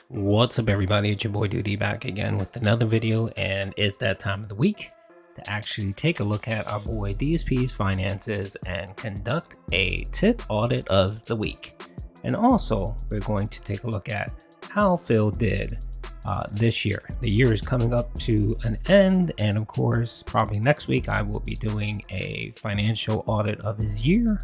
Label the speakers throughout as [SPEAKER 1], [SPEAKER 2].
[SPEAKER 1] What's up, everybody? It's your boy Duty back again with another video, and it's that time of the week to actually take a look at our boy DSP's finances and conduct a tip audit of the week. And also, we're going to take a look at how Phil did this year. The year is coming up to an end, and of course, probably next week I will be doing a financial audit of his year,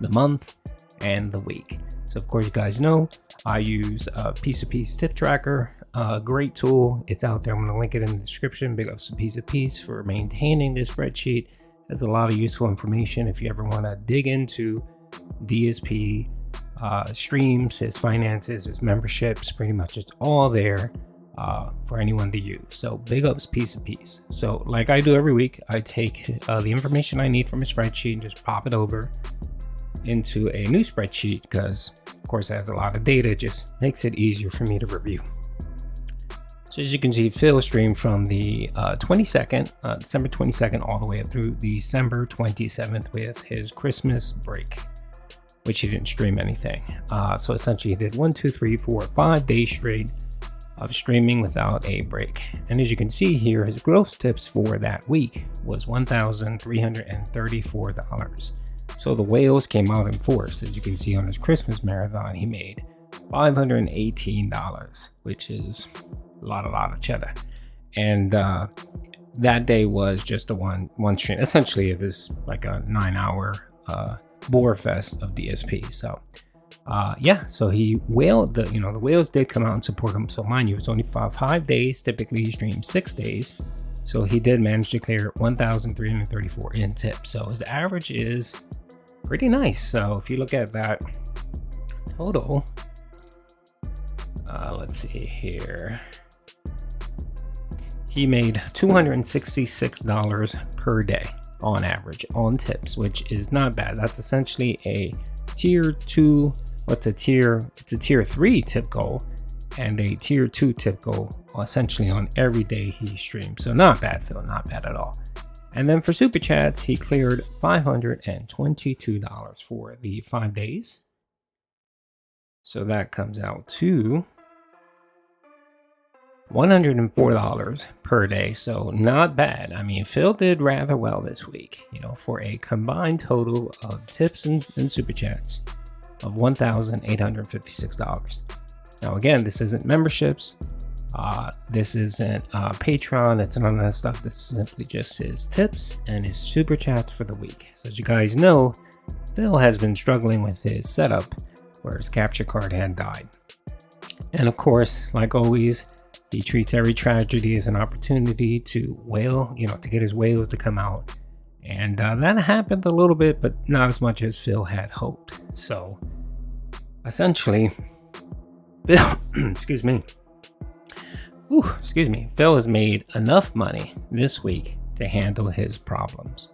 [SPEAKER 1] the month, and the week. So of course, you guys know I use a Piece of Piece tip tracker, a great tool. It's out there. I'm going to link it in the description. Big ups to Piece of Piece for maintaining this spreadsheet. Has a lot of useful information if you ever want to dig into DSP streams, his finances, his memberships. Pretty much it's all there for anyone to use. So big ups Piece of Piece. So like I do every week, I take the information I need from a spreadsheet and just pop it over into a new spreadsheet because of course it has a lot of data. It just makes it easier for me to review. So as you can see, Phil streamed from the December 22nd all the way up through December 27th with his Christmas break, which he didn't stream anything. So essentially he did 5 days straight of streaming without a break. And as you can see here, his gross tips for that week was $1,334. So the whales came out in force. As you can see on his Christmas marathon, he made $518, which is a lot of cheddar. And that day was just a one stream. Essentially, it was like a 9-hour bore fest of DSP. So yeah, so he whaled. The whales did come out and support him. So mind you, it's only 5 days. Typically, he streams 6 days. So he did manage to clear 1,334 in tips. So his average is pretty nice. So if you look at that total, let's see here, he made $266 per day on average on tips, which is not bad. That's essentially a tier 2. It's a tier 3 tip goal and a tier 2 tip goal essentially on every day he streams. So not bad, Phil, not bad at all. And then for super chats, he cleared $522 for the 5 days. So that comes out to $104 per day. So not bad. I mean, Phil did rather well this week, for a combined total of tips and super chats of $1,856. Now, again, this isn't memberships. This isn't Patreon. It's none of that stuff. This simply just his tips and his super chats for the week. So as you guys know, Phil has been struggling with his setup where his capture card had died. And of course, like always, he treats every tragedy as an opportunity to whale, to get his whales to come out. And that happened a little bit, but not as much as Phil had hoped. So essentially, Phil, Phil has made enough money this week to handle his problems.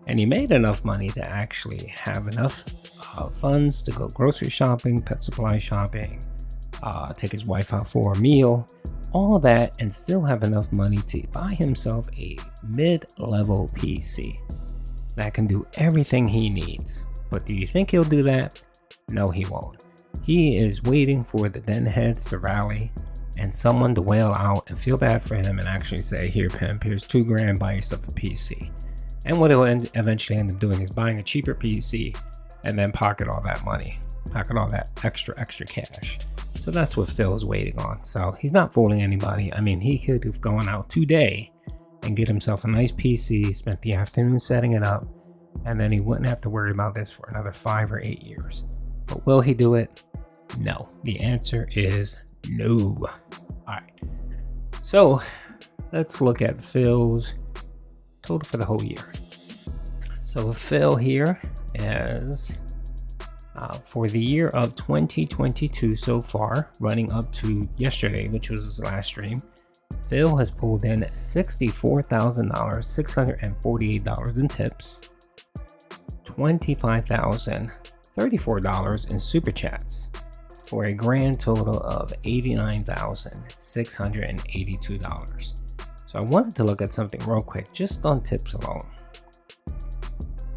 [SPEAKER 1] And he made enough money to actually have enough funds to go grocery shopping, pet supply shopping, take his wife out for a meal, all of that, and still have enough money to buy himself a mid-level PC that can do everything he needs. But do you think he'll do that? No, he won't. He is waiting for the den heads to rally and someone to wail out and feel bad for him and actually say, here, pimp, here's $2,000, buy yourself a PC. And what he'll eventually end up doing is buying a cheaper PC and then pocket all that money, pocket all that extra cash. So that's what Phil's waiting on. So he's not fooling anybody. I mean, he could have gone out today and get himself a nice PC, spent the afternoon setting it up, and then he wouldn't have to worry about this for another 5 or 8 years. But will he do it? No. The answer is no. All right. So let's look at Phil's total for the whole year. So Phil here is for the year of 2022 so far, running up to yesterday, which was his last stream, Phil has pulled in $64,648 in tips, $25,034 in super chats, for a grand total of $89,682. So I wanted to look at something real quick, just on tips alone.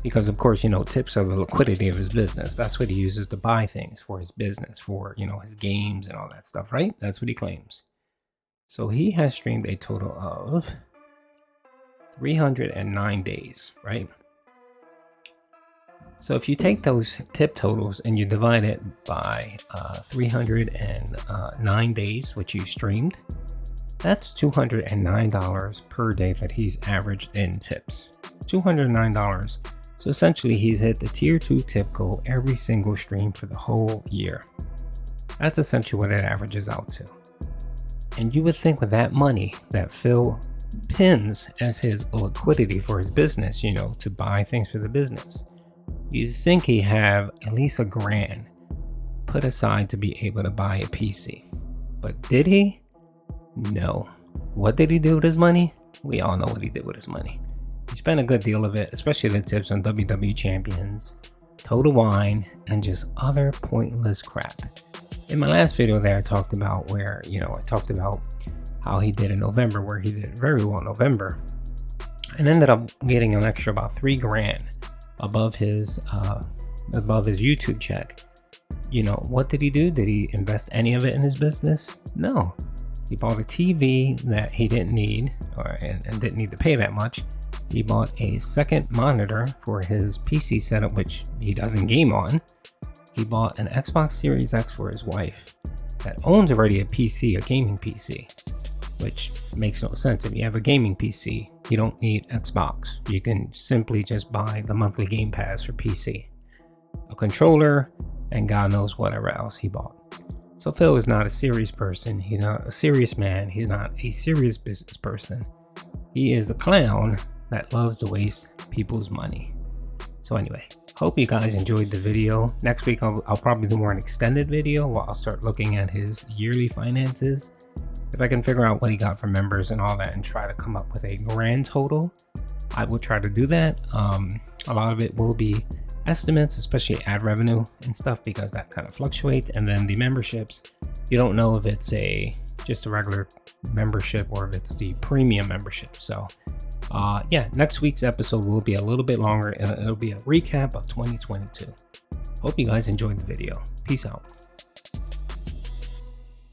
[SPEAKER 1] because of course, tips are the liquidity of his business. That's what he uses to buy things for his business, for, his games and all that stuff, right? That's what he claims. So he has streamed a total of 309 days, right? So if you take those tip totals and you divide it by 309 days, which you streamed, that's $209 per day that he's averaged in tips. $209. So essentially he's hit the tier 2 tip goal every single stream for the whole year. That's essentially what it averages out to. And you would think with that money that Phil pins as his liquidity for his business, to buy things for the business, you'd think he'd have at least $1,000 put aside to be able to buy a PC. But did he? No. What did he do with his money? We all know what he did with his money. He spent a good deal of it, especially the tips on WWE Champions, Total Wine, and just other pointless crap. In my last video there, I talked about how he did in November, where he did very well in November, and ended up getting an extra about $3,000 above his YouTube check. What did he do? Did he invest any of it in his business? No. He bought a TV that he didn't need, and didn't need to pay that much. He bought a second monitor for his PC setup, which he doesn't game on. He bought an Xbox Series X for his wife that owns already a PC, a gaming PC, which makes no sense. If you have a gaming PC, you don't need Xbox. You can simply just buy the monthly Game Pass for PC, a controller, and God knows whatever else he bought. So Phil is not a serious person. He's not a serious man. He's not a serious business person. He is a clown that loves to waste people's money. So anyway, hope you guys enjoyed the video. Next week I'll probably do more an extended video where I'll start looking at his yearly finances. If I can figure out what he got from members and all that and try to come up with a grand total, I will try to do that. A lot of it will be estimates, especially ad revenue and stuff, because that kind of fluctuates. And then the memberships, you don't know if it's just a regular membership or if it's the premium membership. So yeah, next week's episode will be a little bit longer and it'll be a recap of 2022. Hope you guys enjoyed the video. Peace out.